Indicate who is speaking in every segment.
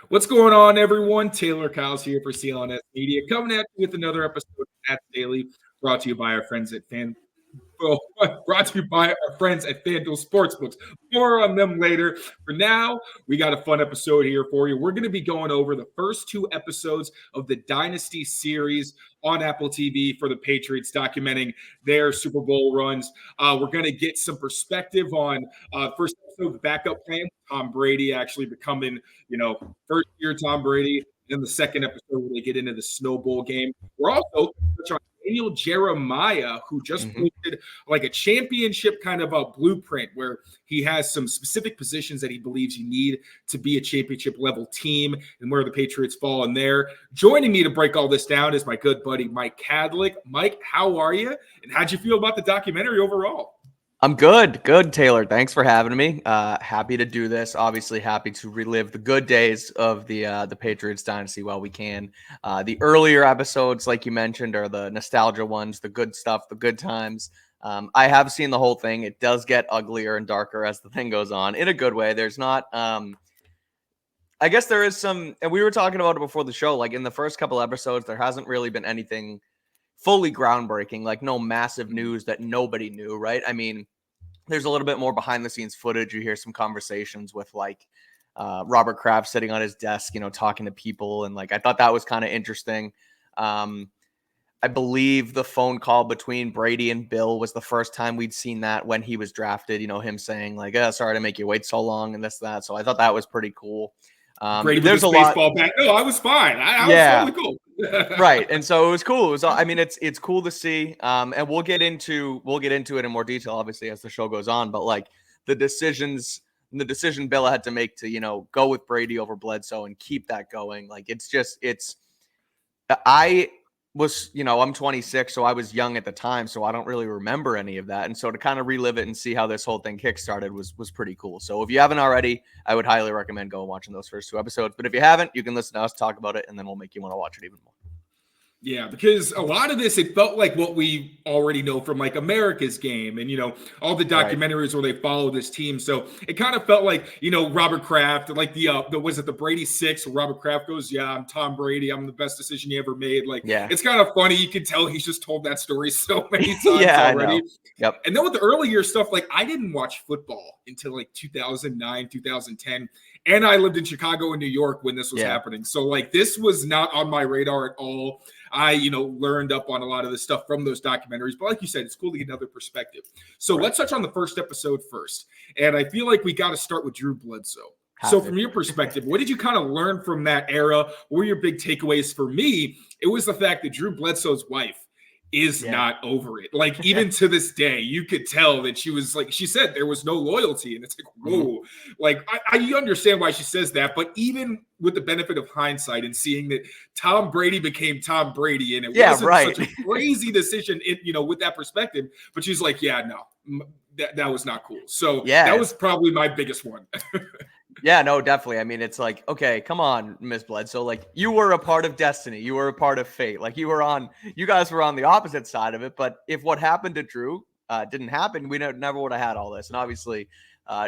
Speaker 1: What's going on, everyone? Taylor Kyles here for CLNS Media, coming at you with another episode of At Daily, brought to you by our friends at FanDuel Sportsbooks. More on them later. For now, we got a fun episode here for you. We're going to be going over the first two episodes of the Dynasty series on Apple TV for the Patriots, documenting their Super Bowl runs. We're going to get some perspective on first episode, the backup plan. Tom Brady actually becoming, first year Tom Brady. In the second episode, where they get into the Snow Bowl game. We're also touch on Daniel Jeremiah, who just posted like a championship kind of a blueprint where he has some specific positions that he believes you need to be a championship level team and where the Patriots fall in there. Joining me to break all this down is my good buddy, Mike Kadlick. Mike, how are you? And how'd you feel about the documentary overall?
Speaker 2: I'm good, Taylor. Thanks for having me. Happy to do this. Obviously, happy to relive the good days of the Patriots dynasty while we can. The earlier episodes, like you mentioned, are the nostalgia ones, the good stuff, the good times. I have seen the whole thing. It does get uglier and darker as the thing goes on, in a good way. There's not. I guess there is some, and we were talking about it before the show. Like in the first couple episodes, there hasn't really been anything fully groundbreaking, like no massive news that nobody knew, right? I mean, there's a little bit more behind the scenes footage. You hear some conversations with like Robert Kraft sitting on his desk, talking to people. And like, I thought that was kind of interesting. I believe the phone call between Brady and Bill was the first time we'd seen that when he was drafted, him saying like, sorry to make you wait so long and this, that. So I thought that was pretty cool.
Speaker 1: Brady with his baseball bat. No, I was fine. I was totally cool.
Speaker 2: Right. And so it was cool. It was, I mean, it's cool to see. And we'll get into it in more detail, obviously, as the show goes on. But like the decision Bill had to make to, go with Brady over Bledsoe and keep that going. Like I was, I'm 26, so I was young at the time, so I don't really remember any of that. And so to kind of relive it and see how this whole thing kickstarted was pretty cool. So if you haven't already, I would highly recommend going watching those first two episodes. But if you haven't, you can listen to us talk about it, and then we'll make you want to watch it even more.
Speaker 1: Yeah, because a lot of this, it felt like what we already know from like America's Game and, all the documentaries where they follow this team. So it kind of felt like, Robert Kraft, like was it the Brady Six where Robert Kraft goes, yeah, I'm Tom Brady. I'm the best decision he ever made. Like, It's kind of funny. You can tell he's just told that story so many times already.
Speaker 2: Yep.
Speaker 1: And then with the earlier stuff, like I didn't watch football until like 2009, 2010. And I lived in Chicago and New York when this was happening. So like this was not on my radar at all. I, learned up on a lot of the stuff from those documentaries. But like you said, it's cool to get another perspective. So let's touch on the first episode first. And I feel like we got to start with Drew Bledsoe. So from your perspective, what did you kind of learn from that era? What were your big takeaways? For me, it was the fact that Drew Bledsoe's wife is not over it. Like even to this day, you could tell that she was like, she said there was no loyalty. And it's like, whoa, like you understand why she says that. But even with the benefit of hindsight and seeing that Tom Brady became Tom Brady and it wasn't such a crazy decision, with that perspective, but she's like, no, that was not cool. So that was probably my biggest one.
Speaker 2: Yeah, no, definitely. I mean, it's like, okay, come on, Miss Bledsoe. Like, you were a part of destiny. You were a part of fate. Like, you guys were on the opposite side of it. But if what happened to Drew didn't happen, we never would have had all this. And obviously,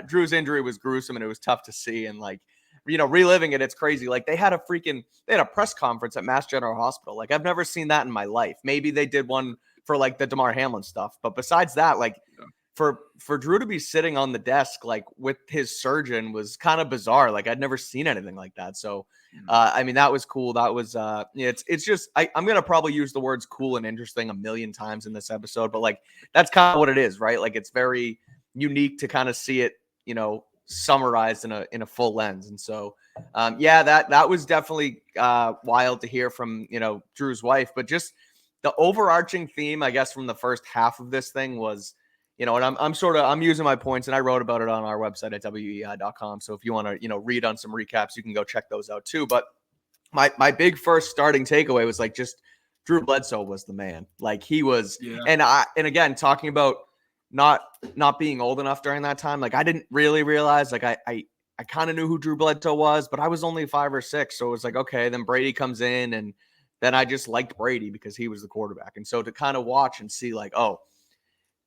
Speaker 2: Drew's injury was gruesome and it was tough to see. And like, reliving it, it's crazy. Like, they had a press conference at Mass General Hospital. Like, I've never seen that in my life. Maybe they did one for like the DeMar Hamlin stuff. But besides that, like, for Drew to be sitting on the desk, like with his surgeon was kind of bizarre. Like I'd never seen anything like that. So, I mean, that was cool. That was, it's just, I'm going to probably use the words cool and interesting a million times in this episode, but like, that's kind of what it is, right? Like it's very unique to kind of see it, summarized in a full lens. And so, that was definitely wild to hear from, Drew's wife, but just the overarching theme, I guess, from the first half of this thing was, and I'm using my points, and I wrote about it on our website at WEEI.com. So if you want to, read on some recaps, you can go check those out too. But my big first starting takeaway was like just Drew Bledsoe was the man. Like he was, and again, talking about not being old enough during that time. Like I didn't really realize, like I kind of knew who Drew Bledsoe was, but I was only 5 or 6. So it was like, okay, then Brady comes in, and then I just liked Brady because he was the quarterback. And so to kind of watch and see like, oh,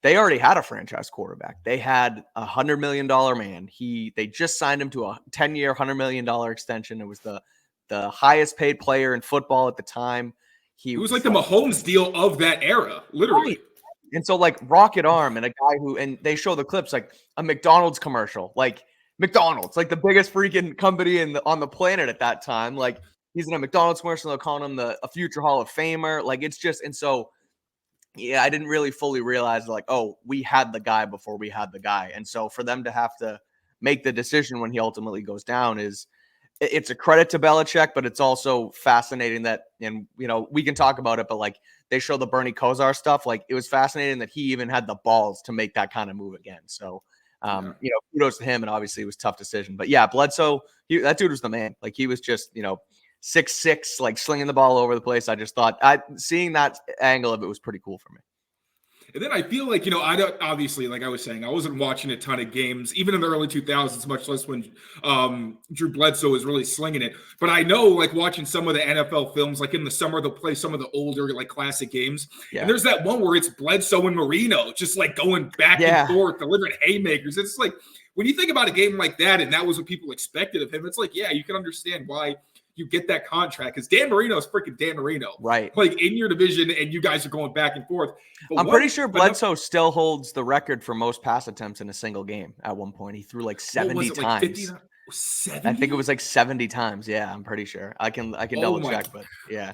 Speaker 2: they already had a franchise quarterback. They had $100 million man. They just signed him to a 10-year, $100 million extension. It was the highest paid player in football at the time.
Speaker 1: It was like the Mahomes deal of that era, literally.
Speaker 2: Right. And so like rocket arm and a guy and they show the clips like a McDonald's commercial, like McDonald's, like the biggest freaking company on the planet at that time. Like he's in a McDonald's commercial. They're calling him a future Hall of Famer. Like it's just, and so, yeah, I didn't really fully realize like, oh, we had the guy before we had the guy. And so for them to have to make the decision when he ultimately goes down it's a credit to Belichick, but it's also fascinating that, and we can talk about it, but like they show the Bernie Kosar stuff. Like it was fascinating that he even had the balls to make that kind of move again. So, kudos to him. And obviously it was a tough decision, but yeah, Bledsoe, that dude was the man. Like he was just, 6'6", like slinging the ball over the place. I just thought seeing that angle of it was pretty cool for me.
Speaker 1: And then I feel like, I don't, obviously, like I was saying, I wasn't watching a ton of games, even in the early 2000s, much less when Drew Bledsoe was really slinging it. But I know, like, watching some of the NFL films, like in the summer, they'll play some of the older, like, classic games. Yeah. And there's that one where it's Bledsoe and Marino just, like, going back and forth, delivering haymakers. It's like, when you think about a game like that, and that was what people expected of him, it's like, yeah, you can understand why you get that contract because Dan Marino is freaking Dan Marino,
Speaker 2: right?
Speaker 1: Like in your division, and you guys are going back and forth.
Speaker 2: But I'm pretty sure Bledsoe still holds the record for most pass attempts in a single game. At one point, he threw like 70 times. Like 50,
Speaker 1: 70?
Speaker 2: I think it was like 70 times. Yeah, I'm pretty sure. I can double check, but yeah.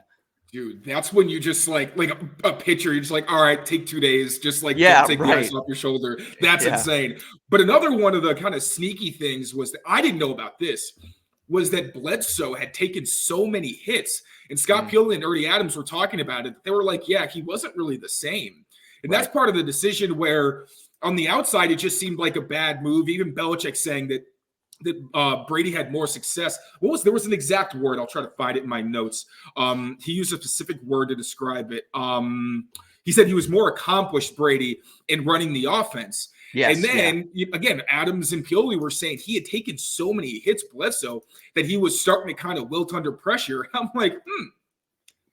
Speaker 1: Dude, that's when you just like a pitcher, you're just like, all right, take 2 days, just like take the ice off your shoulder. That's insane. But another one of the kind of sneaky things was that I didn't know about this. Was that Bledsoe had taken so many hits. And Scott Pioli and Ernie Adams were talking about it. They were like, yeah, he wasn't really the same. And that's part of the decision where on the outside, it just seemed like a bad move. Even Belichick saying that Brady had more success. There was an exact word. I'll try to find it in my notes. He used a specific word to describe it. He said he was more accomplished, Brady, in running the offense. Yes, and then, again, Adams and Pioli were saying he had taken so many hits, Bledsoe, that he was starting to kind of wilt under pressure. I'm like,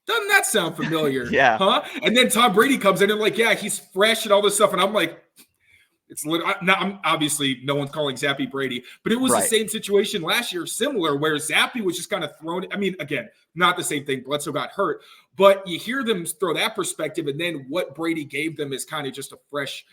Speaker 1: doesn't that sound familiar?
Speaker 2: Yeah.
Speaker 1: Huh? And then Tom Brady comes in and like, yeah, he's fresh and all this stuff. And I'm like, it's I'm obviously no one's calling Zappy Brady, but it was the same situation last year, similar, where Zappy was just kind of thrown. I mean, again, not the same thing. Bledsoe got hurt, but you hear them throw that perspective, and then what Brady gave them is kind of just a fresh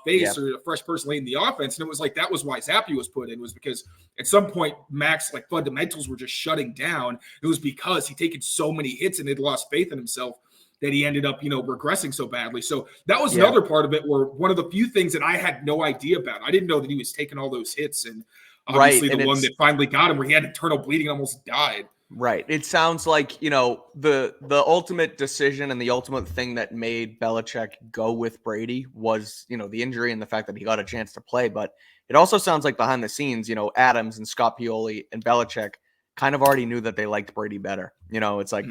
Speaker 1: face or a fresh person leading the offense. And it was like that was why Zappy was put in, was because at some point Mac's like fundamentals were just shutting down. It was because he'd taken so many hits and they'd lost faith in himself that he ended up, regressing so badly. So that was another part of it, where one of the few things that I had no idea about. I didn't know that he was taking all those hits, and obviously the one that finally got him where he had internal bleeding and almost died.
Speaker 2: Right. It sounds like, the ultimate decision and the ultimate thing that made Belichick go with Brady was, the injury and the fact that he got a chance to play. But it also sounds like behind the scenes, Adams and Scott Pioli and Belichick kind of already knew that they liked Brady better. It's like,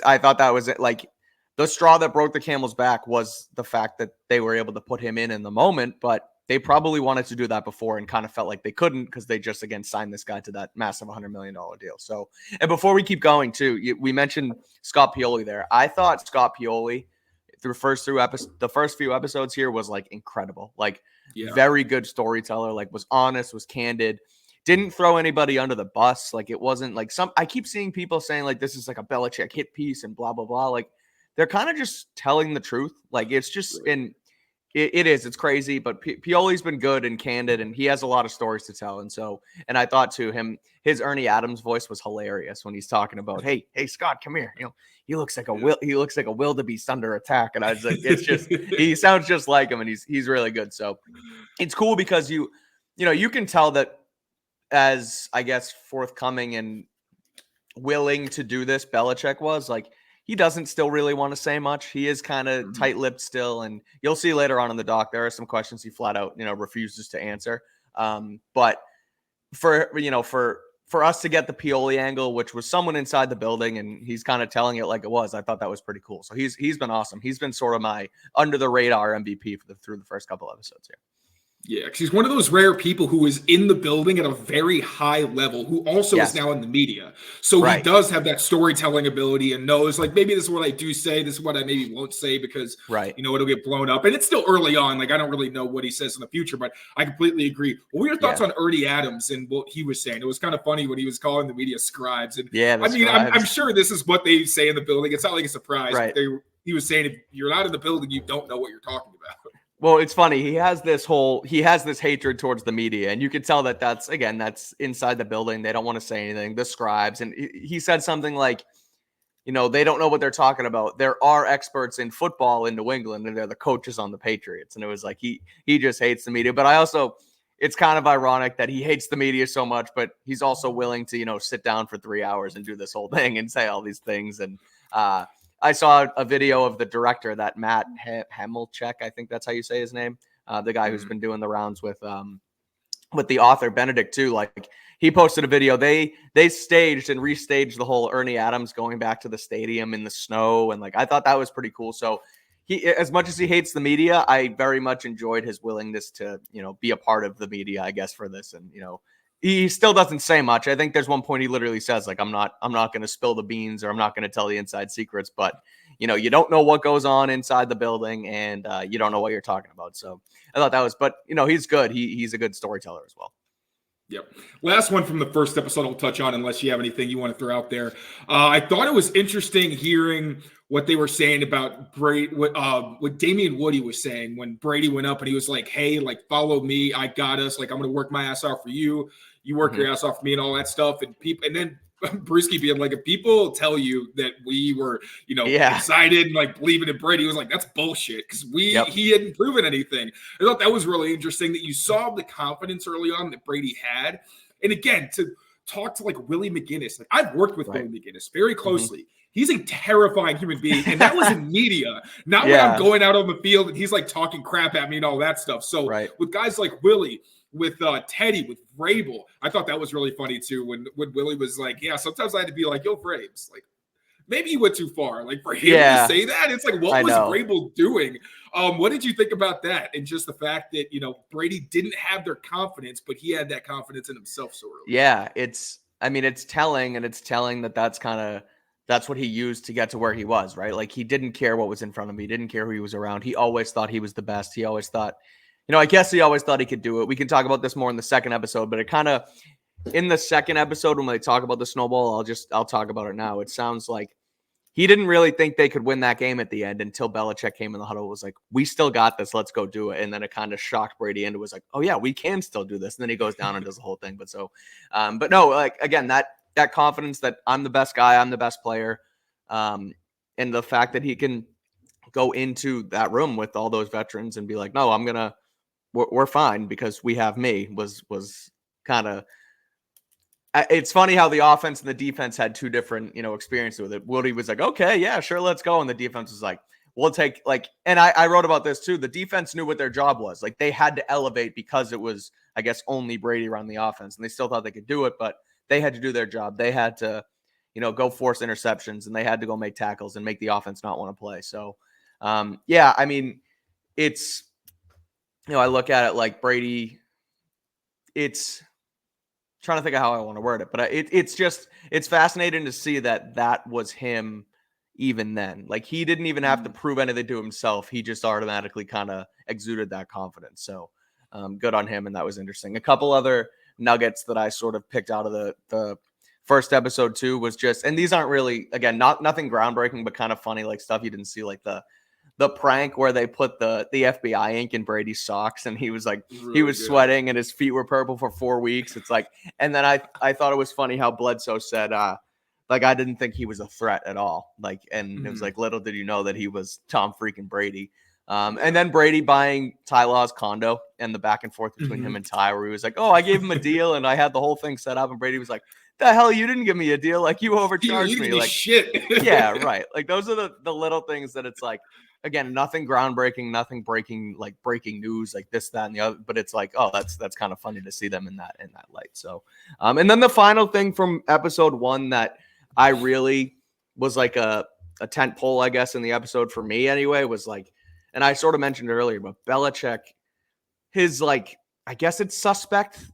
Speaker 2: I thought that was like, the straw that broke the camel's back was the fact that they were able to put him in the moment, but they probably wanted to do that before and kind of felt like they couldn't because they just, again, signed this guy to that massive $100 million deal. So, and before we keep going too, we mentioned Scott Pioli there. I thought Scott Pioli the first few episodes here was like incredible, like very good storyteller, like was honest, was candid. Didn't throw anybody under the bus. Like it wasn't like I keep seeing people saying like, this is like a Belichick hit piece and blah, blah, blah. Like, they're kind of just telling the truth. Like it's just it's crazy, but Pioli's been good and candid, and he has a lot of stories to tell. And I thought too, his Ernie Adams voice was hilarious when he's talking about, hey Scott, come here. He looks like a wildebeest under attack. And I was like, it's just, he sounds just like him, and he's really good. So it's cool because you can tell that as, I guess, forthcoming and willing to do this Belichick was, like, he doesn't still really want to say much. He is kind of tight-lipped still, and you'll see later on in the doc there are some questions he flat out, refuses to answer. But for us to get the Pioli angle, which was someone inside the building, and he's kind of telling it like it was, I thought that was pretty cool. So he's been awesome. He's been sort of my under the radar MVP through the first couple episodes here.
Speaker 1: Yeah, because he's one of those rare people who is in the building at a very high level, who also is now in the media. So he does have that storytelling ability and knows, like, maybe this is what I do say, this is what I maybe won't say because, it'll get blown up. And it's still early on. Like, I don't really know what he says in the future, but I completely agree. What were your thoughts on Ernie Adams and what he was saying? It was kind of funny when he was calling the media scribes. And I mean, I'm sure this is what they say in the building. It's not like a surprise. But he was saying, if you're not in the building, you don't know what you're talking about.
Speaker 2: Well, it's funny. He has this hatred towards the media, and you can tell that that's inside the building. They don't want to say anything. The scribes, and he said something like, they don't know what they're talking about. There are experts in football in New England, and they're the coaches on the Patriots. And it was like he just hates the media. But it's kind of ironic that he hates the media so much, but he's also willing to sit down for 3 hours and do this whole thing and say all these things. And I saw a video of the director, that Matt Hemelchek, I think that's how you say his name, the guy who's been doing the rounds with the author Benedict too. Like, he posted a video. They staged and restaged the whole Ernie Adams going back to the stadium in the snow, and like I thought that was pretty cool. So he, as much as he hates the media, I very much enjoyed his willingness to be a part of the media, I guess, for this. And he still doesn't say much. I think there's one point he literally says, like, I'm not going to spill the beans, or I'm not going to tell the inside secrets, but you don't know what goes on inside the building, and you don't know what you're talking about. So I thought that was, but he's good. He's a good storyteller as well.
Speaker 1: Yep. Last one from the first episode I'll touch on, unless you have anything you want to throw out there. I thought it was interesting hearing what they were saying about Brady, what Damian Woody was saying when Brady went up and he was like, hey, like, follow me. I got us. Like, I'm going to work my ass off for you. You work your ass off for me and all that stuff. And then Bruschi being like, if people tell you that we were, excited and like believing in Brady, he was like, that's bullshit, because he hadn't proven anything. I thought that was really interesting that you saw the confidence early on that Brady had. And again, to talk to like Willie McGinnis, like, I've worked with Willie McGinnis very closely. He's a terrifying human being. And that was in media, not when I'm going out on the field and he's like talking crap at me and all that stuff. So with guys like Willie, with Teddy, with Vrabel, I thought that was really funny too. When Willie was like, yeah, sometimes I had to be like, yo, Vrabes, like, maybe you went too far. Like, for him to say that, it's like, what was Vrabel doing? What did you think about that? And just the fact that, Brady didn't have their confidence, but he had that confidence in himself so early.
Speaker 2: Yeah, it's telling, and it's telling that that's what he used to get to where he was, right? Like, he didn't care what was in front of him. He didn't care who he was around. He always thought he was the best. He always thought, I guess he always thought he could do it. We can talk about this more in the second episode, but it kind of, in the second episode, when they talk about the snowball, I'll talk about it now. It sounds like he didn't really think they could win that game at the end until Belichick came in the huddle, was like, we still got this. Let's go do it. And then it kind of shocked Brady into, was like, oh yeah, we can still do this. And then he goes down and does the whole thing. But no, like, again, that confidence that I'm the best guy, I'm the best player. And the fact that he can go into that room with all those veterans and be like, no, we're fine because we have me, was kind of, it's funny how the offense and the defense had two different, experiences with it. Woody was like, okay, yeah, sure, let's go. And the defense was like, we'll take, like, and I wrote about this too. The defense knew what their job was. Like, they had to elevate because it was, I guess, only Brady around the offense, and they still thought they could do it, but they had to do their job. They had to, go force interceptions, and they had to go make tackles and make the offense not want to play. So, I mean, it's, I look at it like Brady, it's trying to think of how I want to word it, but it's fascinating to see that was him even then. Like, he didn't even have to prove anything to himself. He just automatically kind of exuded that confidence. So good on him. And that was interesting. A couple other nuggets that I sort of picked out of the first episode too was just, and these aren't really, again, nothing groundbreaking, but kind of funny, like stuff you didn't see, like the prank where they put the FBI ink in Brady's socks, and he was like, really, he was sweating and his feet were purple for 4 weeks. It's like, and then I thought it was funny how Bledsoe said, like, I didn't think he was a threat at all. Like, and it was like, little did you know that he was Tom freaking Brady. And then Brady buying Ty Law's condo and the back and forth between him and Ty, where he was like, oh, I gave him a deal and I had the whole thing set up. And Brady was like, the hell, you didn't give me a deal. Like, you overcharged me. Like,
Speaker 1: shit.
Speaker 2: Yeah, right. Like, those are the little things that it's like, again, nothing groundbreaking, nothing breaking news, like this, that, and the other. But it's like, oh, that's kind of funny to see them in that light. So, and then the final thing from episode 1 that I really was like a tent pole, I guess, in the episode for me anyway, was like, and I sort of mentioned it earlier, but Belichick, his like, I guess it's suspect.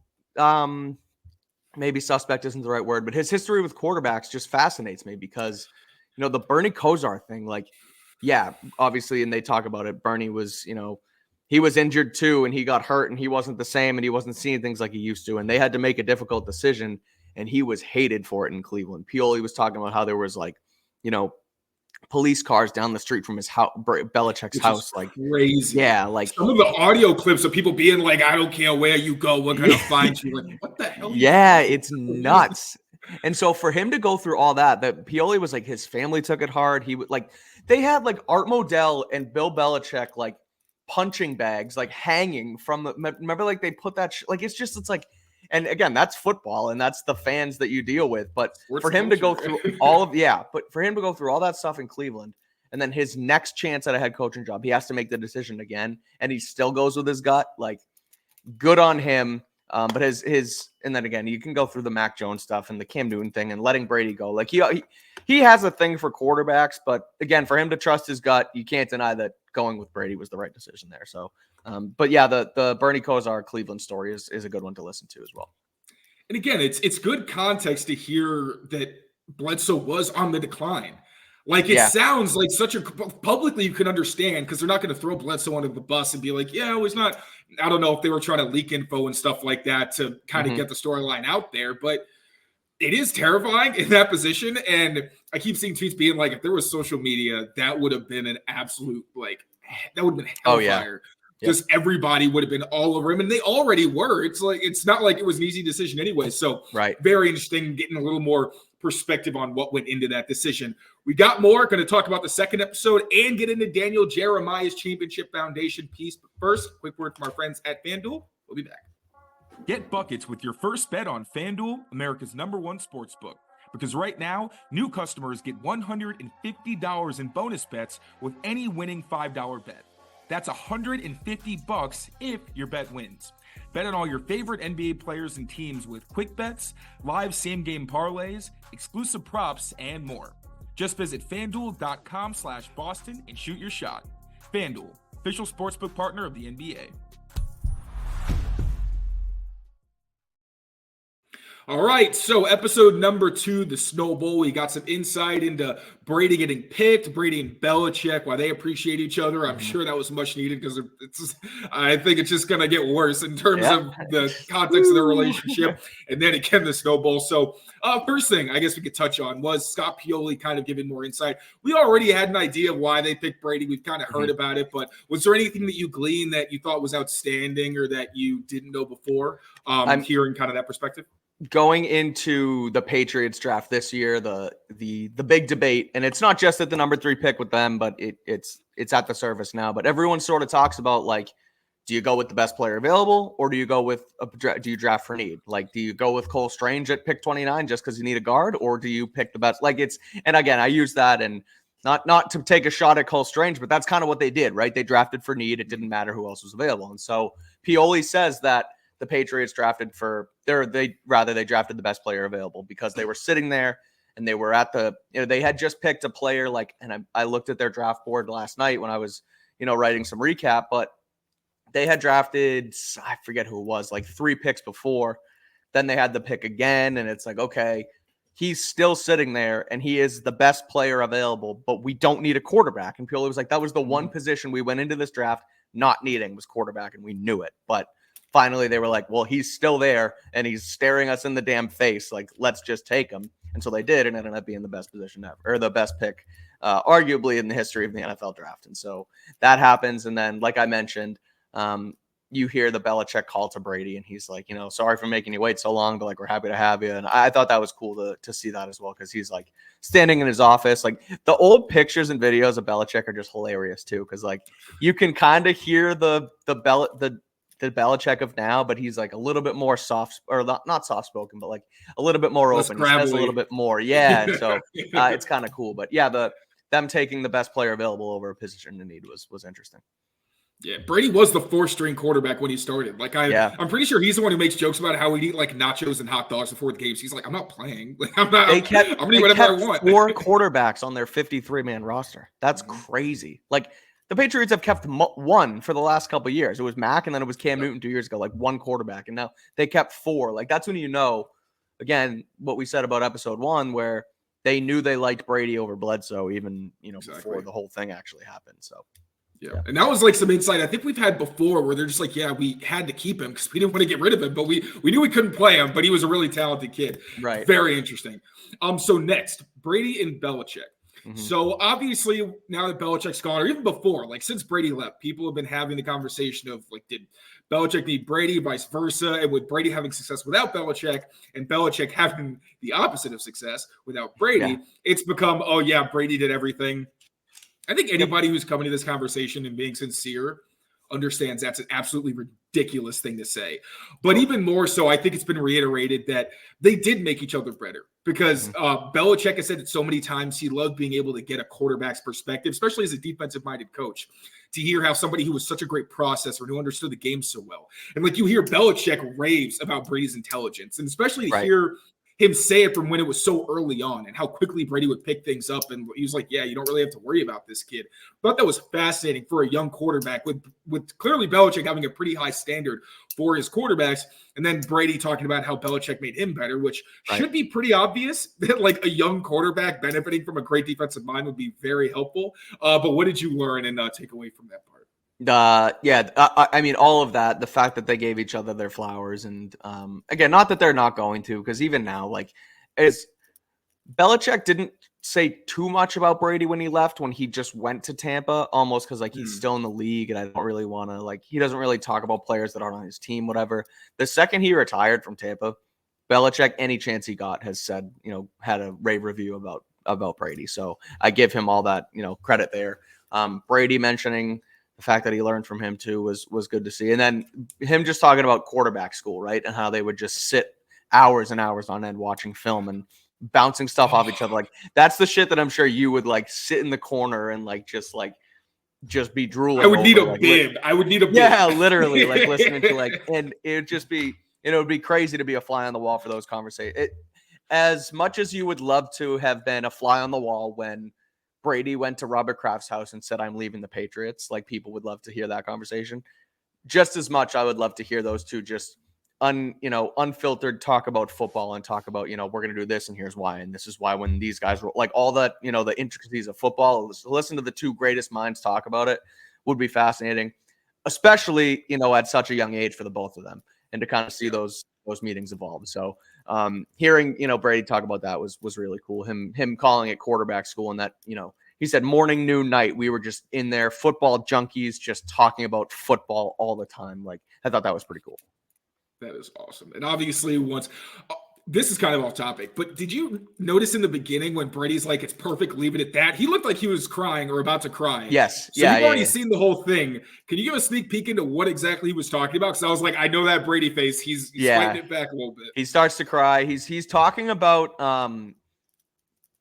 Speaker 2: Maybe suspect isn't the right word, but his history with quarterbacks just fascinates me because, the Bernie Kosar thing, like, yeah, obviously, and they talk about it. Bernie was, he was injured too, and he got hurt, and he wasn't the same, and he wasn't seeing things like he used to, and they had to make a difficult decision, and he was hated for it in Cleveland. Pioli was talking about how there was like, police cars down the street from his house, Belichick's house, like
Speaker 1: crazy.
Speaker 2: Yeah, like
Speaker 1: some of the audio clips of people being like, "I don't care where you go, we're gonna find you." Like, what the hell?
Speaker 2: Yeah, it's nuts. And so for him to go through all that Pioli was like, his family took it hard. He would like, they had like Art Modell and Bill Belichick like punching bags like hanging from the. Remember, like they put that like it's like. And again, that's football, and that's the fans that you deal with. But for him to go through all of that stuff in Cleveland, and then his next chance at a head coaching job, he has to make the decision again, and he still goes with his gut. Like, good on him. But and then again, you can go through the Mac Jones stuff and the Cam Newton thing and letting Brady go. Like he has a thing for quarterbacks, but again, for him to trust his gut, you can't deny that going with Brady was the right decision there. So. But yeah, the Bernie Kosar Cleveland story is a good one to listen to as well.
Speaker 1: And again, it's good context to hear that Bledsoe was on the decline. Like it sounds like such a publicly you can understand because they're not going to throw Bledsoe under the bus and be like, yeah, well, he's not. I don't know if they were trying to leak info and stuff like that to kind of get the storyline out there, but it is terrifying in that position. And I keep seeing tweets being like, if there was social media, that would have been an absolute that would have been hellfire. Just everybody would have been all over him, and they already were. It's not like it was an easy decision anyway. So very interesting getting a little more perspective on what went into that decision. We got more. Going to talk about the second episode and get into Daniel Jeremiah's Championship Foundation piece. But first, quick word from our friends at FanDuel. We'll be back.
Speaker 3: Get buckets with your first bet on FanDuel, America's #1 sportsbook. Because right now, new customers get $150 in bonus bets with any winning $5 bet. That's $150 if your bet wins. Bet on all your favorite NBA players and teams with quick bets, live same-game parlays, exclusive props, and more. Just visit FanDuel.com/Boston and shoot your shot. FanDuel, official sportsbook partner of the NBA.
Speaker 1: All right, so episode number 2, the Snowball. We got some insight into Brady getting picked, Brady and Belichick, why they appreciate each other. I'm sure that was much needed because I think it's just going to get worse in terms of the context of their relationship. And then again, the Snowball. So first thing I guess we could touch on was Scott Pioli kind of giving more insight. We already had an idea of why they picked Brady. We've kind of heard about it, but was there anything that you gleaned that you thought was outstanding or that you didn't know before hearing kind of that perspective?
Speaker 2: Going into the Patriots draft this year, the big debate, and it's not just at the number 3 pick with them, but it's at the surface now. But everyone sort of talks about like, do you go with the best player available, or do you go with do you draft for need? Like, do you go with Cole Strange at pick 29 just because you need a guard, or do you pick the best? Like and again, I use that and not to take a shot at Cole Strange, but that's kind of what they did, right? They drafted for need. It didn't matter who else was available, and so Pioli says that the Patriots drafted they drafted the best player available because they were sitting there and they were at they had just picked a player and I looked at their draft board last night when I was, writing some recap, but they had drafted, I forget who it was, like 3 picks before. Then they had the pick again. And it's like, okay, he's still sitting there and he is the best player available, but we don't need a quarterback. And Pioli was like, that was the one position we went into this draft not needing was quarterback. And we knew it, but finally, they were like, well, he's still there, and he's staring us in the damn face. Like, let's just take him. And so they did, and it ended up being the best position ever, or the best pick, arguably in the history of the NFL draft. And so that happens. And then, like I mentioned, you hear the Belichick call to Brady, and he's like, sorry for making you wait so long, but like, we're happy to have you. And I thought that was cool to see that as well, because he's like standing in his office. Like, the old pictures and videos of Belichick are just hilarious too, because like you can kind of hear the Belichick of now, but he's like a little bit more soft, or not soft spoken, but like a little bit more open. He says a little bit more. Yeah. And so it's kind of cool, but yeah, them taking the best player available over a position in need was interesting.
Speaker 1: Yeah. Brady was the 4th-string quarterback when he started. Like I'm pretty sure he's the one who makes jokes about how he'd eat like nachos and hot dogs before the games. He's like, I'm not playing. Like, I'm going to do whatever I want.
Speaker 2: 4 quarterbacks on their 53-man roster. That's crazy. Like, the Patriots have kept one for the last couple of years. It was Mac, and then it was Cam Newton 2 years ago, like one quarterback. And now they kept 4. Like, that's when you know, again, what we said about episode 1, where they knew they liked Brady over Bledsoe, even, before the whole thing actually happened. So,
Speaker 1: yeah. And that was like some insight I think we've had before where they're just like, yeah, we had to keep him because we didn't want to get rid of him, but we knew we couldn't play him, but he was a really talented kid.
Speaker 2: Right.
Speaker 1: Very interesting. So next, Brady and Belichick.
Speaker 2: Mm-hmm.
Speaker 1: So obviously now that Belichick's gone, or even before, like since Brady left, people have been having the conversation of like, did Belichick need Brady, vice versa? And with Brady having success without Belichick and Belichick having the opposite of success without Brady, it's become, oh yeah, Brady did everything. I think anybody who's coming to this conversation and being sincere understands that's an absolutely ridiculous thing to say. But even more so, I think it's been reiterated that they did make each other better because Belichick has said it so many times. He loved being able to get a quarterback's perspective, especially as a defensive-minded coach, to hear how somebody who was such a great processor and who understood the game so well. And like you hear Belichick raves about Brady's intelligence, and especially to hear him say it from when it was so early on and how quickly Brady would pick things up. And he was like, yeah, you don't really have to worry about this kid. But that was fascinating for a young quarterback with clearly Belichick having a pretty high standard for his quarterbacks. And then Brady talking about how Belichick made him better, which should be pretty obvious that like a young quarterback benefiting from a great defensive mind would be very helpful. But what did you learn and take away from that part?
Speaker 2: I mean, all of that, the fact that they gave each other their flowers, and again, not that they're not going to, because even now, like, Belichick didn't say too much about Brady when he left, when he just went to Tampa, almost because like he's still in the league, and I don't really want to, like, he doesn't really talk about players that aren't on his team, whatever. The second he retired from Tampa, Belichick, any chance he got, has said, had a rave review about Brady. So I give him all that, credit there. Brady mentioning the fact that he learned from him too was good to see. And then him just talking about quarterback school, right? And how they would just sit hours and hours on end watching film and bouncing stuff off each other. Like, that's the shit that I'm sure you would like sit in the corner and just be drooling.
Speaker 1: I would need a bib.
Speaker 2: Yeah, literally like listening to like, and it would just be, it would be crazy to be a fly on the wall for those conversations. As much as you would love to have been a fly on the wall when Brady went to Robert Kraft's house and said, I'm leaving the Patriots. Like, people would love to hear that conversation. Just as much, I would love to hear those two just unfiltered talk about football and talk about, we're going to do this and here's why. And this is why when these guys were like all that, the intricacies of football, listen to the two greatest minds talk about it would be fascinating, especially, at such a young age for the both of them, and to kind of see those meetings evolve. So hearing, Brady talk about that was really cool. Him calling it quarterback school, and that, he said morning, noon, night, we were just in there, football junkies, just talking about football all the time. Like, I thought that was pretty cool.
Speaker 1: That is awesome. And obviously this is kind of off topic, but did you notice in the beginning when Brady's like, it's perfect, leave it at that? He looked like he was crying or about to cry.
Speaker 2: Yes.
Speaker 1: So you've already seen the whole thing. Can you give a sneak peek into what exactly he was talking about? Because I was like, I know that Brady face. He's fighting it back a little bit.
Speaker 2: He starts to cry. He's talking about,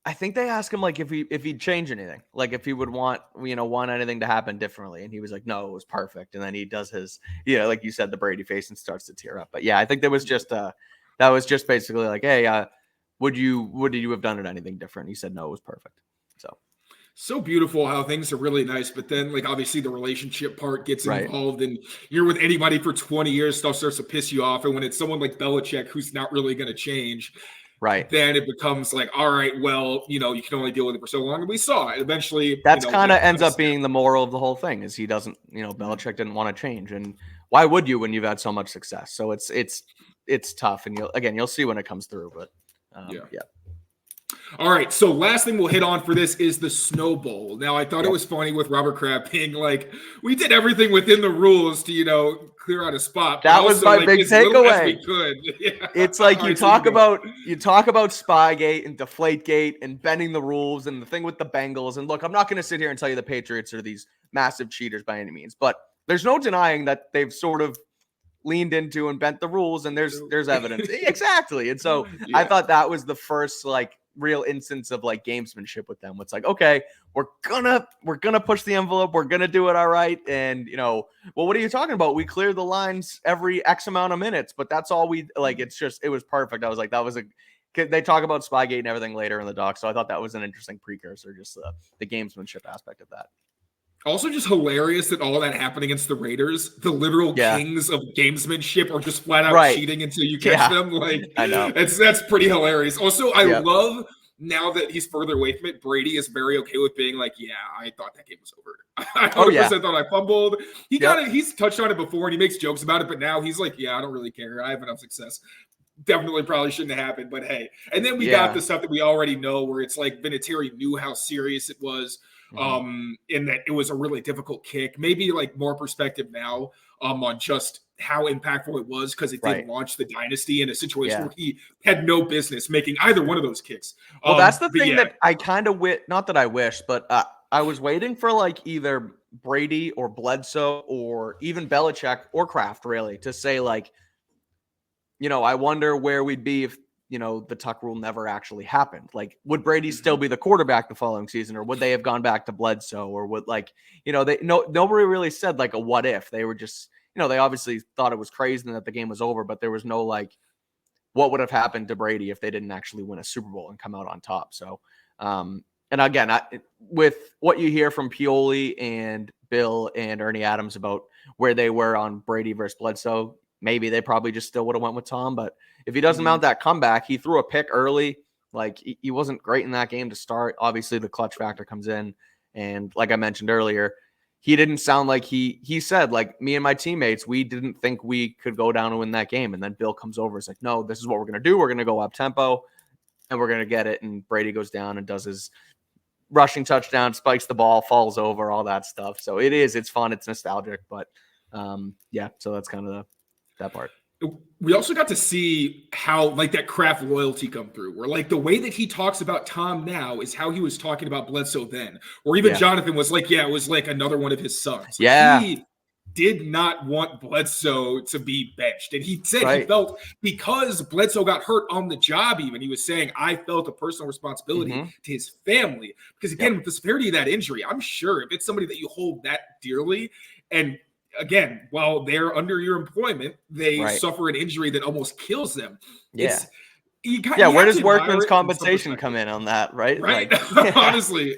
Speaker 2: I think they asked him like if he'd change anything, like if he would want anything to happen differently. And he was like, no, it was perfect. And then he does his, like you said, the Brady face and starts to tear up. But yeah, I think that was just basically like, hey, would you have done it anything different? He said, no, it was perfect.
Speaker 1: So beautiful how things are really nice, but then like obviously the relationship part gets involved, and you're with anybody for 20 years, stuff starts to piss you off. And when it's someone like Belichick who's not really going to change, then it becomes like, all right, well, you can only deal with it for so long. And we saw it eventually.
Speaker 2: That's kind of ends up being the moral of the whole thing, is he doesn't, Belichick didn't want to change. And why would you when you've had so much success? So it's tough. And you'll see when it comes through, but yeah.
Speaker 1: All right, so last thing we'll hit on for this is the Snow Bowl. Now, I thought it was funny with Robert Kraft being like, we did everything within the rules to, clear out a spot.
Speaker 2: That was my big takeaway.
Speaker 1: We could. Yeah.
Speaker 2: It's like you talk about Spygate and Deflategate and bending the rules and the thing with the Bengals. And look, I'm not going to sit here and tell you the Patriots are these massive cheaters by any means, but there's no denying that they've sort of leaned into and bent the rules, and there's evidence. Exactly. And so I thought that was the first like real instance of like gamesmanship with them. It's like, okay, we're gonna push the envelope, we're gonna do it all right. And well, what are you talking about? We clear the lines every X amount of minutes, but that's all we like. It was perfect. I was like, they talk about Spygate and everything later in the doc. So I thought that was an interesting precursor, just the gamesmanship aspect of that.
Speaker 1: Also, just hilarious that all that happened against the Raiders. The literal kings of gamesmanship are just flat out cheating until you catch them. Like,
Speaker 2: I know.
Speaker 1: That's pretty hilarious. Also, I love now that he's further away from it. Brady is very okay with being like, "Yeah, I thought that game was over. I 100% thought I fumbled." He's touched on it before and he makes jokes about it, but now he's like, "Yeah, I don't really care. I have enough success." Definitely probably shouldn't have happened, but hey. And then we got the stuff that we already know where it's like Vinatieri knew how serious it was. In that it was a really difficult kick. Maybe like more perspective now on just how impactful it was because it did launch the dynasty in a situation where he had no business making either one of those kicks.
Speaker 2: Well, that's the thing that I kind of not that I wish, but I was waiting for like either Brady or Bledsoe or even Belichick or Kraft really to say like, I wonder where we'd be if the Tuck rule never actually happened. Like, would Brady still be the quarterback the following season, or would they have gone back to Bledsoe, or would nobody really said like a what if. They were just, they obviously thought it was crazy and that the game was over, but there was no like, what would have happened to Brady if they didn't actually win a Super Bowl and come out on top. So, and again, with what you hear from Pioli and Bill and Ernie Adams about where they were on Brady versus Bledsoe, maybe they probably just still would have went with Tom, but if he doesn't mount that comeback, he threw a pick early. Like he wasn't great in that game to start. Obviously the clutch factor comes in. And like I mentioned earlier, he didn't sound like he said like me and my teammates, we didn't think we could go down and win that game. And then Bill comes over. It's like, no, this is what we're going to do. We're going to go up tempo and we're going to get it. And Brady goes down and does his rushing touchdown, spikes the ball, falls over, all that stuff. So it's fun. It's nostalgic, but so that's kind of that part.
Speaker 1: We also got to see how like that Kraft loyalty come through, where like the way that he talks about Tom now is how he was talking about Bledsoe then, or even Jonathan was like, it was like another one of his sons. He did not want Bledsoe to be benched. And he said he felt because Bledsoe got hurt on the job, even he was saying, I felt a personal responsibility to his family. Because again, with the severity of that injury, I'm sure if it's somebody that you hold that dearly and again, while they're under your employment, they suffer an injury that almost kills them.
Speaker 2: Where does workman's compensation come in on that, right?
Speaker 1: Right. Like, honestly,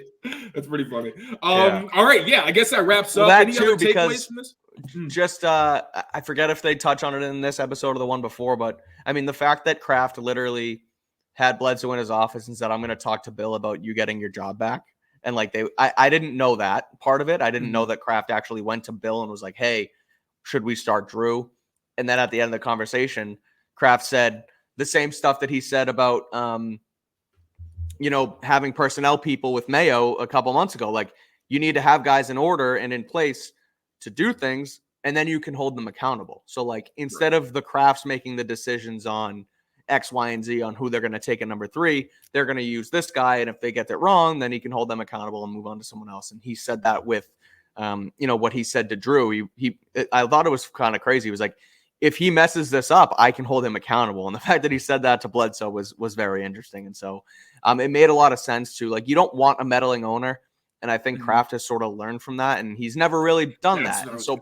Speaker 1: that's pretty funny. All right. Yeah, I guess that wraps up.
Speaker 2: That
Speaker 1: Any
Speaker 2: too,
Speaker 1: other
Speaker 2: because
Speaker 1: takeaways from this?
Speaker 2: Just, I forget if they touch on it in this episode or the one before, but I mean, the fact that Kraft literally had Bledsoe in his office and said, I'm going to talk to Bill about you getting your job back. And like I didn't know that part of it. I didn't know that Kraft actually went to Bill and was like, hey, should we start Drew? And then at the end of the conversation, Kraft said the same stuff that he said about, having personnel people with Mayo a couple months ago. Like, you need to have guys in order and in place to do things, and then you can hold them accountable. So like, instead of the Krafts making the decisions on X, Y, and Z on who they're going to take at number 3, they're going to use this guy. And if they get it wrong, then he can hold them accountable and move on to someone else. And he said that with, what he said to Drew. I thought it was kind of crazy. He was like, if he messes this up, I can hold him accountable. And the fact that he said that to Bledsoe was very interesting. And so it made a lot of sense too. Like, you don't want a meddling owner. And I think Kraft has sort of learned from that. And he's never really done that. And so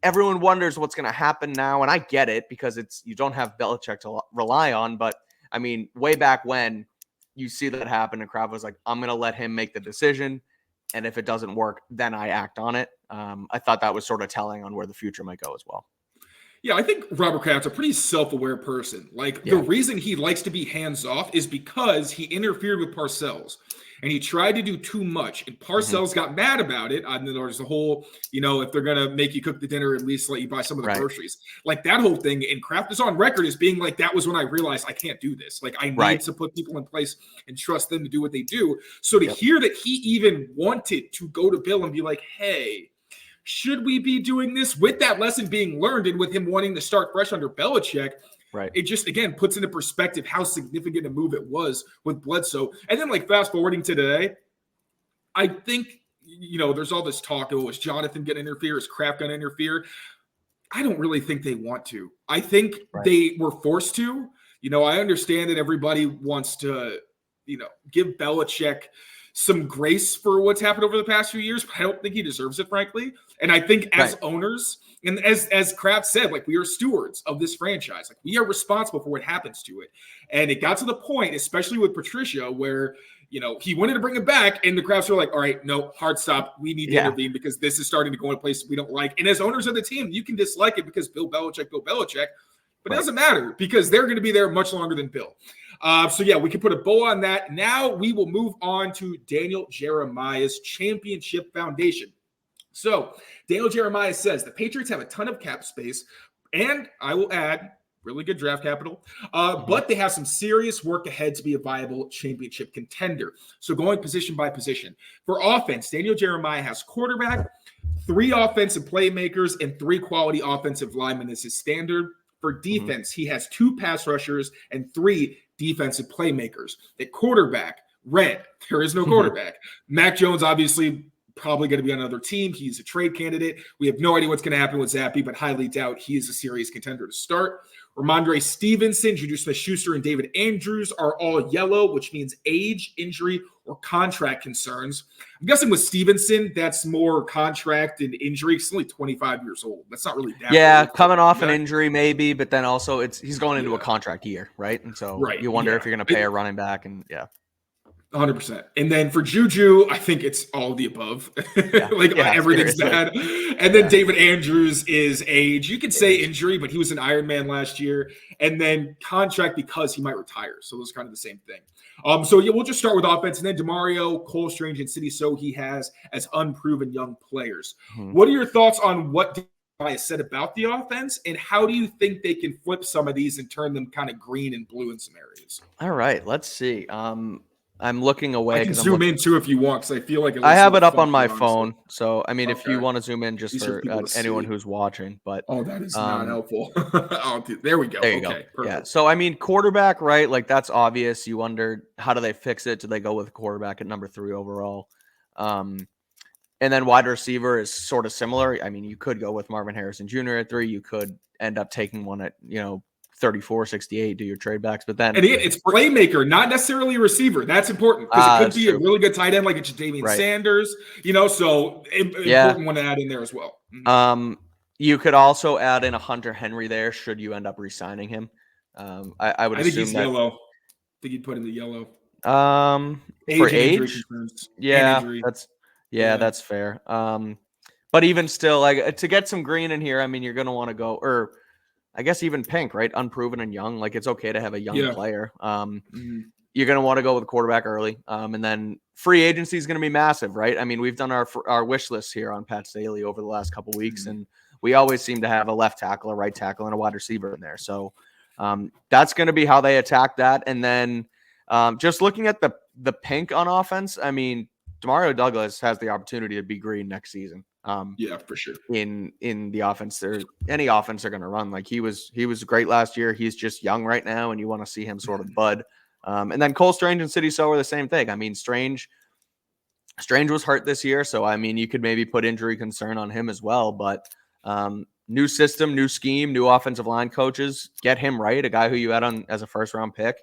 Speaker 2: everyone wonders what's going to happen now. And I get it because you don't have Belichick to rely on. But I mean, way back when you see that happen and Kraft was like, I'm going to let him make the decision. And if it doesn't work, then I act on it. I thought that was sort of telling on where the future might go as well.
Speaker 1: Yeah, I think Robert Kraft's a pretty self-aware person. Like, the reason he likes to be hands-off is because he interfered with Parcells. And he tried to do too much. And Parcells got mad about it. And then there's the whole, if they're going to make you cook the dinner, at least let you buy some of the groceries. Like, that whole thing. And Kraft is on record as being like, that was when I realized I can't do this. Like, I need to put people in place and trust them to do what they do. So to hear that he even wanted to go to Bill and be like, hey, should we be doing this, with that lesson being learned and with him wanting to start fresh under Belichick, it just, again, puts into perspective how significant a move it was with Bledsoe. And then, like, fast forwarding to today, I think, there's all this talk, is Jonathan going to interfere? Is Kraft going to interfere? I don't really think they want to. I think they were forced to. I understand that everybody wants to, give Belichick some grace for what's happened over the past few years, but I don't think he deserves it, frankly. And I think as owners, and as Kraft said, like, we are stewards of this franchise. Like, we are responsible for what happens to it. And it got to the point, especially with Patricia, where, you know, he wanted to bring it back, and the Krafts were like, all right, no, hard stop. We need to intervene because this is starting to go in a place we don't like. And as owners of the team, you can dislike it because Bill Belichick, but it doesn't matter because they're going to be there much longer than Bill. So yeah, we can put a bow on that. Now we will move on to Daniel Jeremiah's championship foundation. So Daniel Jeremiah says the Patriots have a ton of cap space, and I will add, really good draft capital, but they have some serious work ahead to be a viable championship contender. So going position by position. For offense, Daniel Jeremiah has quarterback, 3 offensive playmakers, and 3 quality offensive linemen as his standard. For defense, he has 2 pass rushers and 3 defensive playmakers. At quarterback, there is no quarterback. Mac Jones, obviously, probably going to be on another team. He's a trade candidate. We have no idea what's going to happen with Zappe, but highly doubt he is a serious contender to start. Ramondre Stevenson, Juju Smith-Schuster, and David Andrews are all yellow, which means age, injury, or contract concerns. I'm guessing with Stevenson, that's more contract and injury. He's only 25 years old. That's not really that.
Speaker 2: Yeah, coming off an injury maybe, but then also he's going into a contract year, right? And so you wonder if you're going to pay a running back, and
Speaker 1: 100%. And then for Juju, I think it's all the above. Everything's bad. And then David Andrews is age. You could say injury, but he was an Iron Man last year. And then contract because he might retire. So those are kind of the same thing. We'll just start with offense. And then DeMario, Cole Strange, and City So he has as unproven young players. What are your thoughts on what I said about the offense, and how do you think they can flip some of these and turn them kind of green and blue in some areas?
Speaker 2: All right, let's see. I'm looking away.
Speaker 1: I can zoom in too if you want, because I feel like
Speaker 2: I have it up on my phone. So I mean, if you want to zoom in, just for anyone who's watching. But
Speaker 1: that is not helpful. There we go.
Speaker 2: There you go. Perfect. Yeah. So I mean, quarterback, right? Like, that's obvious. You wonder, how do they fix it? Do they go with a quarterback at number 3 overall? And then wide receiver is sort of similar. I mean, you could go with Marvin Harrison Jr. at 3. You could end up taking one at 34, 68, do your trade backs, but then
Speaker 1: it's playmaker, not necessarily a receiver. That's important because it could be a really good tight end like a Jadavian Sanders, so important one to add in there as well.
Speaker 2: You could also add in a Hunter Henry there should you end up re-signing him. I think
Speaker 1: he's yellow. I think you'd put him in the yellow.
Speaker 2: For age, that's fair. But even still, like, to get some green in here, I mean, you're going to want to go, or I guess even pink, right? Unproven and young. Like, it's okay to have a young player. You're going to want to go with a quarterback early. And then free agency is going to be massive, right? I mean, we've done our wish list here on Pat's Daily over the last couple weeks, and we always seem to have a left tackle, a right tackle, and a wide receiver in there. So that's going to be how they attack that. And then just looking at the pink on offense, I mean, Demario Douglas has the opportunity to be green next season.
Speaker 1: For sure.
Speaker 2: In the offense, any offense they're going to run. Like, he was great last year. He's just young right now, and you want to see him sort of bud. And then Cole Strange and City So are the same thing. I mean, Strange was hurt this year, so I mean, you could maybe put injury concern on him as well. But new system, new scheme, new offensive line coaches, get him right. A guy who you had on as a first round pick.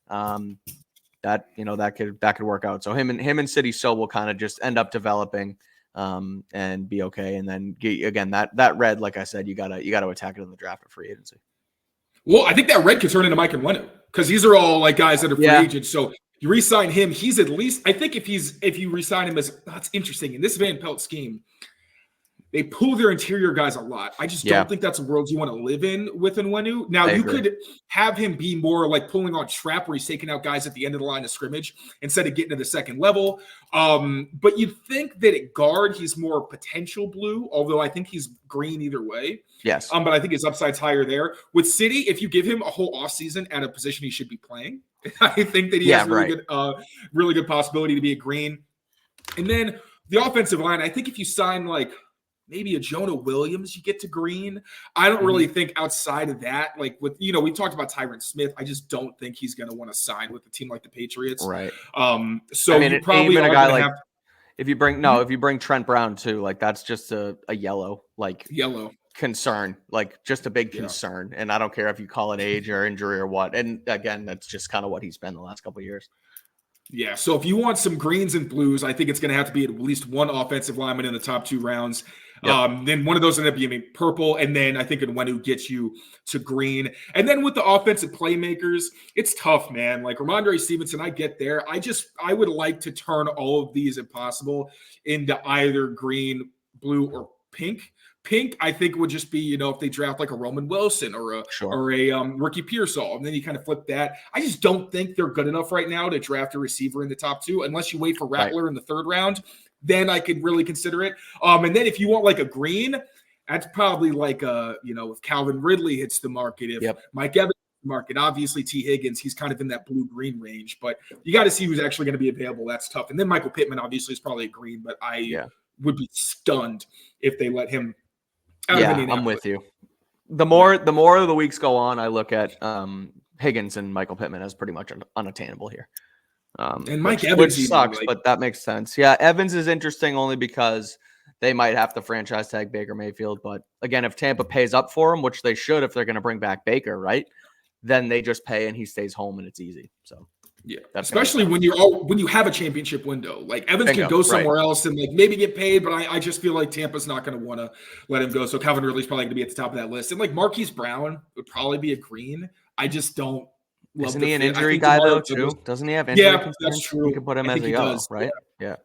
Speaker 2: That could work out. So him and City So will kind of just end up developing. And be okay. And then again, that red, like I said, you gotta attack it in the draft or free agency.
Speaker 1: Well, I think that red could turn into Mike Nwenu, because these are all like guys that are free agents. So you re-sign him, he's at least, I think if you re-sign him that's interesting. In this Van Pelt scheme, they pull their interior guys a lot. I just don't think that's a world you want to live in with Nwenu. Now, you could have him be more like pulling on trap, where he's taking out guys at the end of the line of scrimmage instead of getting to the second level. But you'd think that at guard, he's more potential blue, although I think he's green either way.
Speaker 2: Yes.
Speaker 1: But I think his upside's higher there. With City, if you give him a whole offseason at a position he should be playing, I think that he has really good possibility to be a green. And then the offensive line, I think if you sign like maybe a Jonah Williams, you get to green. I don't really think outside of that, like with, we talked about Tyron Smith. I just don't think he's going to want to sign with a team like the Patriots.
Speaker 2: Right.
Speaker 1: So I mean, you probably
Speaker 2: even a guy like, if you bring Trent Brown too, like, that's just a yellow concern, like just a big concern. And I don't care if you call it age or injury or what. And again, that's just kind of what he's been the last couple of years.
Speaker 1: Yeah, so if you want some greens and blues, I think it's going to have to be at least one offensive lineman in the top 2 rounds.
Speaker 2: Yep.
Speaker 1: Then one of those ended up being purple, and then I think Nwenu gets you to green. And then with the offensive playmakers, it's tough, man. Like Ramondre Stevenson, I get there. I would like to turn all of these, if possible, into either green, blue, or pink. Pink, I think, would just be, if they draft like a Roman Wilson or a Ricky Pearsall, and then you kind of flip that. I just don't think they're good enough right now to draft a receiver in the top 2, unless you wait for Rattler in the 3rd round. Then I could really consider it. And then if you want like a green, that's probably like if Calvin Ridley hits the market, if Mike Evans hits the market, obviously T. Higgins, he's kind of in that blue-green range, but you got to see who's actually going to be available. That's tough. And then Michael Pittman obviously is probably a green, but I would be stunned if they let him.
Speaker 2: I'm with you. The more the weeks go on, I look at Higgins and Michael Pittman as pretty much unattainable here.
Speaker 1: And Mike Evans
Speaker 2: which sucks, but that makes sense. Yeah, Evans is interesting only because they might have to franchise tag Baker Mayfield. But again, if Tampa pays up for him, which they should if they're going to bring back Baker, right? Then they just pay and he stays home and it's easy. So
Speaker 1: yeah, especially when you have a championship window. Like Evans can go somewhere else and like maybe get paid, but I just feel like Tampa's not going to want to let him go. So Calvin Ridley's probably going to be at the top of that list. And like Marquise Brown would probably be a green. I just don't love.
Speaker 2: Isn't he an injury guy though too? Doesn't he have injury concerns?
Speaker 1: That's true.
Speaker 2: You can put him as a yellow, right?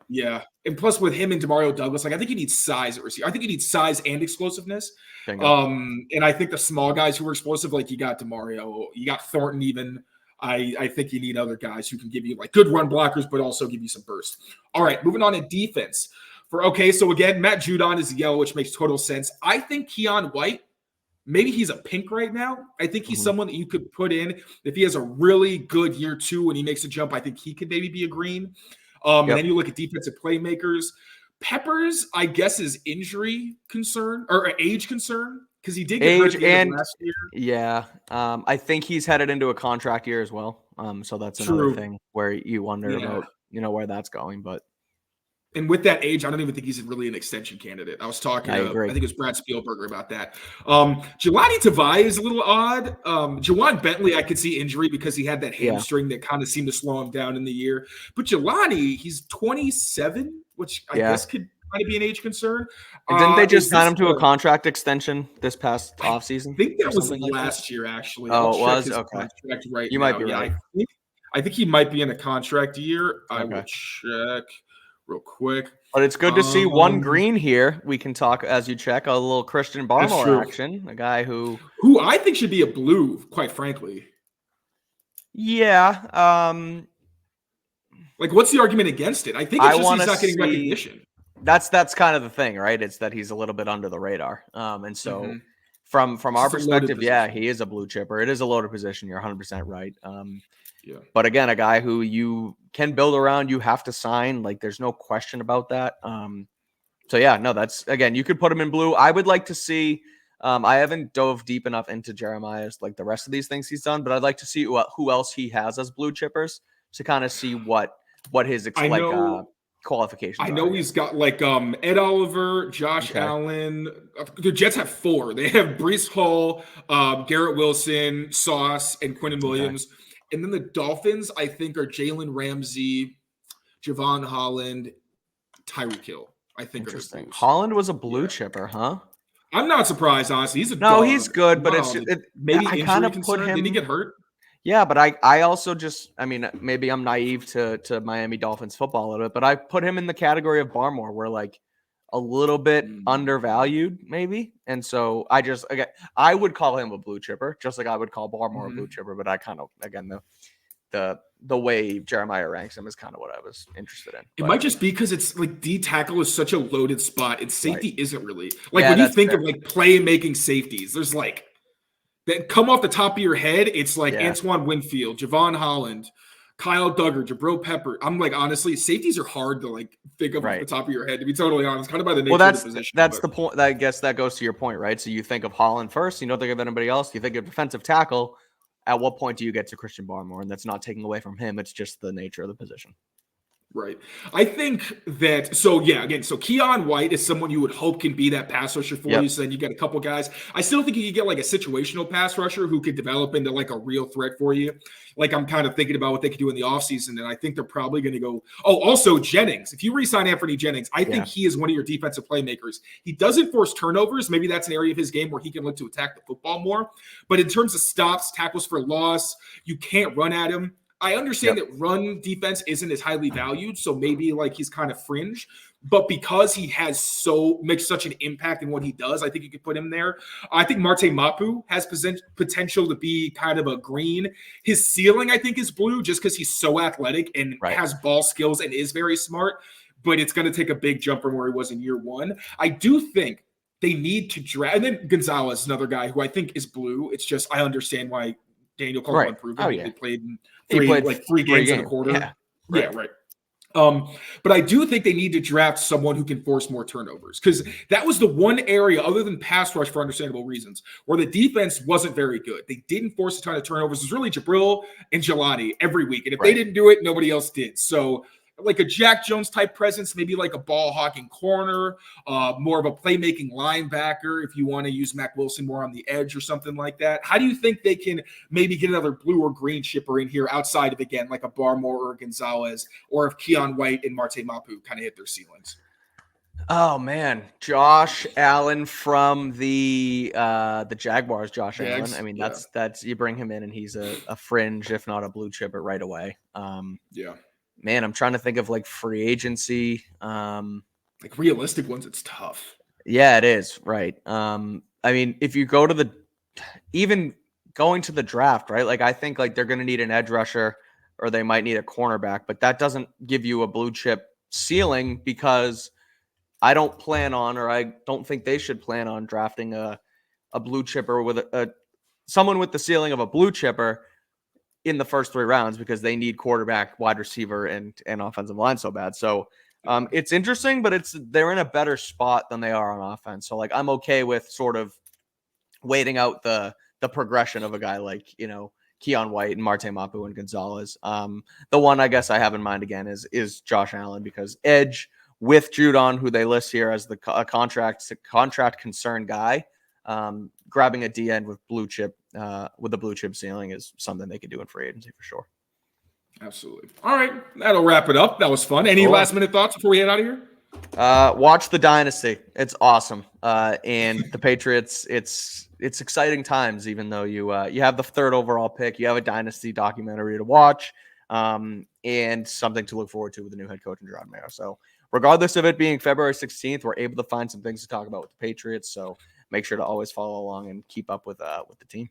Speaker 1: Yeah. And plus with him and Demario Douglas, like I think he needs size at receiver. I think he needs size and explosiveness. And I think the small guys who are explosive, like you got Demario, you got Thornton even. I think you need other guys who can give you like good run blockers, but also give you some burst. All right, moving on to defense. So again, Matt Judon is yellow, which makes total sense. I think Keon White, maybe he's a pink right now. I think he's someone that you could put in if he has a really good year 2 and he makes a jump. I think he could maybe be a green. And then you look at defensive playmakers. Peppers, I guess, is injury concern or age concern. Because he did get hurt at the end of last year.
Speaker 2: Yeah. I think he's headed into a contract year as well. So that's another thing where you wonder about, where that's going.
Speaker 1: And with that age, I don't even think he's really an extension candidate. I was talking I think it was Brad Spielberger about that. Jelani Tavai is a little odd. Jawan Bentley, I could see injury because he had that hamstring that kind of seemed to slow him down in the year. But Jelani, he's 27, which I guess could kind of be an age concern.
Speaker 2: Didn't they just sign him to a contract extension this past offseason?
Speaker 1: I think that was last year, actually.
Speaker 2: Oh, it was? Okay.
Speaker 1: You might be right. I think he might be in a contract year. I will check real quick.
Speaker 2: But it's good to see one green here. We can talk as you check a little Christian Barmore action, a guy who
Speaker 1: I think should be a blue, quite frankly.
Speaker 2: Yeah.
Speaker 1: Like, what's the argument against it? I think it's just he's not getting recognition.
Speaker 2: That's kind of the thing, right? It's that he's a little bit under the radar. And so from our perspective, he is a blue chipper. It is a loaded position. You're 100% right. But again, a guy who you can build around, you have to sign. Like, there's no question about that. That's, again, you could put him in blue. I would like to see, I haven't dove deep enough into Jeremiah's, like the rest of these things he's done, but I'd like to see who else he has as blue chippers to kind of see what his qualifications
Speaker 1: I know he's got like Ed Oliver, Josh Allen. The Jets have 4. They have Breece Hall, Garrett Wilson, Sauce, and Quinnen Williams. And then the Dolphins, I think, are Jalen Ramsey, Javon Holland, Tyreek Hill. I think
Speaker 2: interesting. Holland was a blue chipper, huh?
Speaker 1: I'm not surprised, honestly.
Speaker 2: He's good, but
Speaker 1: maybe
Speaker 2: I kind of put him.
Speaker 1: Did he get hurt?
Speaker 2: Yeah, but I also maybe I'm naive to Miami Dolphins football a little bit, but I put him in the category of Barmore, where like a little bit undervalued, maybe. And so I would call him a blue chipper, just like I would call Barmore a blue chipper. But I kind of, again, the way Jeremiah ranks him is kind of what I was interested in.
Speaker 1: It might just be because it's like D tackle is such a loaded spot, and safety isn't really like when you think of like playmaking safeties. There's like that come off the top of your head. It's like Antoine Winfield, Javon Holland, Kyle Duggar, Jabril Pepper. I'm like, honestly, safeties are hard to like think of off the top of your head, to be totally honest, kind of by the nature of the position.
Speaker 2: That's the point. I guess that goes to your point, right? So you think of Holland first. You don't think of anybody else. You think of defensive tackle. At what point do you get to Christian Barmore? And that's not taking away from him. It's just the nature of the position.
Speaker 1: Right. I think that, so Keon White is someone you would hope can be that pass rusher for you. So then you get a couple guys. I still think you could get like a situational pass rusher who could develop into like a real threat for you. Like I'm kind of thinking about what they could do in the offseason, and I think they're probably going to go. Oh, also Jennings. If you re-sign Anthony Jennings, I think he is one of your defensive playmakers. He doesn't force turnovers. Maybe that's an area of his game where he can look to attack the football more. But in terms of stops, tackles for loss, you can't run at him. I understand that run defense isn't as highly valued, so maybe like he's kind of fringe. But because he has makes such an impact in what he does, I think you could put him there. I think Marte Mapu has potential to be kind of a green. His ceiling, I think, is blue just because he's so athletic and has ball skills and is very smart. But it's going to take a big jump from where he was in year one. I do think they need to draft. And then Gonzalez is another guy who I think is blue. It's just I understand why Daniel called him unproven. He played in three games in a quarter. Right. But I do think they need to draft someone who can force more turnovers, because that was the one area other than pass rush for understandable reasons where the defense wasn't very good. They didn't force a ton of turnovers. It was really Jabril and Jelani every week. And if they didn't do it, nobody else did. So like a Jack Jones type presence, maybe like a ball hawking corner, more of a playmaking linebacker if you want to use Mac Wilson more on the edge or something like that. How do you think they can maybe get another blue or green shipper in here outside of, again, like a Barmore or Gonzalez, or if Keon White and Marte Mapu kind of hit their ceilings?
Speaker 2: Oh man, Josh Allen from the Jaguars. Jags, Allen. I mean, that's you bring him in and he's a fringe, if not a blue chipper, right away. Man, I'm trying to think of like free agency.
Speaker 1: Like realistic ones, it's tough.
Speaker 2: Yeah, it is. Right. I mean, if you go to even going to the draft, right? Like I think like they're going to need an edge rusher or they might need a cornerback, but that doesn't give you a blue chip ceiling, because I don't plan on, or I don't think they should plan on drafting a blue chipper with someone with the ceiling of a blue chipper in the first 3 rounds, because they need quarterback, wide receiver, and offensive line so bad. So it's interesting, but they're in a better spot than they are on offense. So like I'm okay with sort of waiting out the progression of a guy like, Keon White and Marte Mapu and Gonzalez. The one I guess I have in mind again is Josh Allen, because edge with Judon, who they list here as a contract concern guy, grabbing a D end with a blue chip ceiling is something they could do in free agency for sure.
Speaker 1: Absolutely. All right, that'll wrap it up. That was fun. Any last minute thoughts before we head out of here?
Speaker 2: Watch the Dynasty. It's awesome. And the Patriots, it's exciting times, even though you have the 3rd overall pick, you have a Dynasty documentary to watch, and something to look forward to with the new head coach in Gerard Mayo. So regardless of it being February 16th, we're able to find some things to talk about with the Patriots. So make sure to always follow along and keep up with the team.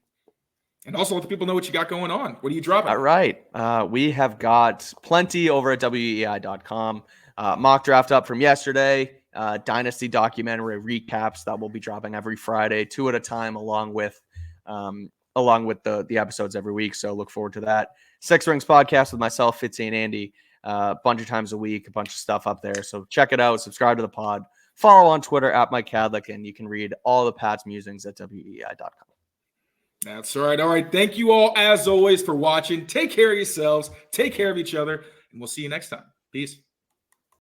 Speaker 1: And also let the people know what you got going on. What are you dropping?
Speaker 2: All right. We have got plenty over at WEEI.com. Mock draft up from yesterday. Dynasty documentary recaps that will be dropping every Friday, 2 at a time, along with the episodes every week. So look forward to that. Six Rings podcast with myself, Fitzy, and Andy. A bunch of times a week, a bunch of stuff up there. So check it out. Subscribe to the pod. Follow on Twitter at Mike Kadlick, and you can read all the Pat's musings at WEEI.com.
Speaker 1: That's right. All right. Thank you all, as always, for watching. Take care of yourselves. Take care of each other. And we'll see you next time. Peace.